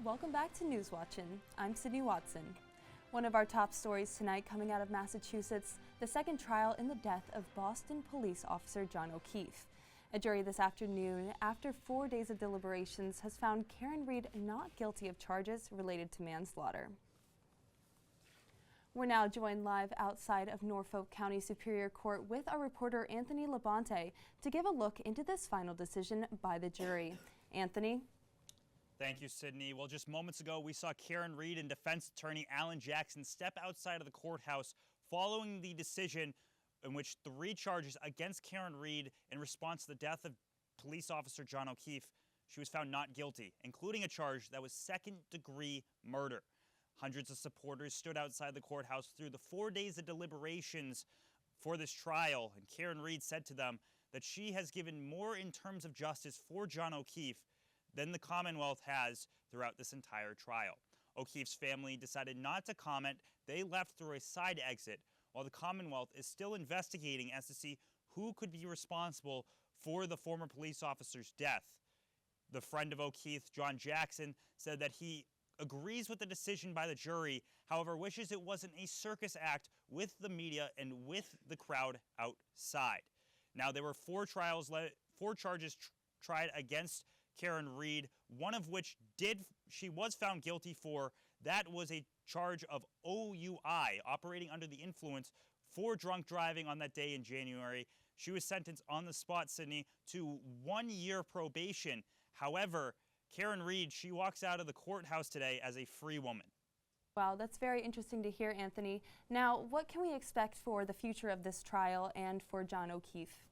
Welcome back to News Watchin'. I'm Sydney Watson. One of our top stories tonight coming out of Massachusetts, the second trial in the death of Boston police officer John O'Keefe. A jury this afternoon, after 4 days of deliberations, has found Karen Read not guilty of charges related to manslaughter. We're now joined live outside of Norfolk County Superior Court with our reporter Anthony Labonte to give a look into this final decision by the jury. Anthony? Thank you, Sydney. Well, just moments ago, we saw Karen Read and defense attorney Alan Jackson step outside of the courthouse following the decision in which 3 charges against Karen Read in response to the death of police officer John O'Keefe. She was found not guilty, including a charge that was second-degree murder. Hundreds of supporters stood outside the courthouse through the 4 days of deliberations for this trial, and Karen Read said to them that she has given more in terms of justice for John O'Keefe than the Commonwealth has throughout this entire trial. O'Keefe's family decided not to comment. They left through a side exit, while the Commonwealth is still investigating as to see who could be responsible for the former police officer's death. The friend of O'Keefe, John Jackson, said that he agrees with the decision by the jury, however wishes it wasn't a circus act with the media and with the crowd outside. Now, there were 4 charges tried against Karen Read, one of which she was found guilty for. That was a charge of OUI, operating under the influence, for drunk driving on that day in January. She was sentenced on the spot, Sydney, to 1 year probation. However, Karen Read, she walks out of the courthouse today as a free woman. Wow, that's very interesting to hear, Anthony. Now, what can we expect for the future of this trial and for John O'Keefe?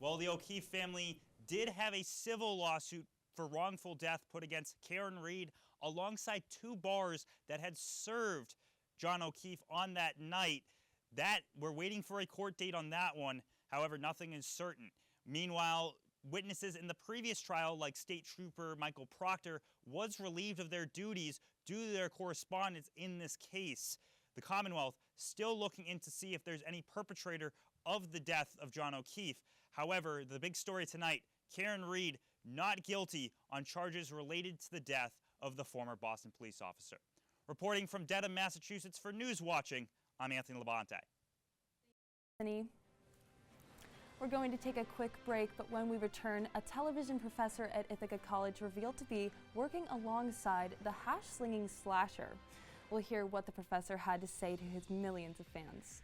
Well, the O'Keefe family did have a civil lawsuit for wrongful death put against Karen Read alongside 2 bars that had served John O'Keefe on that night. We're waiting for a court date on that one. However, nothing is certain. Meanwhile, witnesses in the previous trial, like State Trooper Michael Proctor, was relieved of their duties due to their correspondence in this case. The Commonwealth still looking in to see if there's any perpetrator of the death of John O'Keefe. However, the big story tonight, Karen Read not guilty on charges related to the death of the former Boston police officer. Reporting from Dedham, Massachusetts for News Watching, I'm Anthony Labonte. Anthony, we're going to take a quick break, but when we return, a television professor at Ithaca College revealed to be working alongside the hash-slinging slasher. We'll hear what the professor had to say to his millions of fans.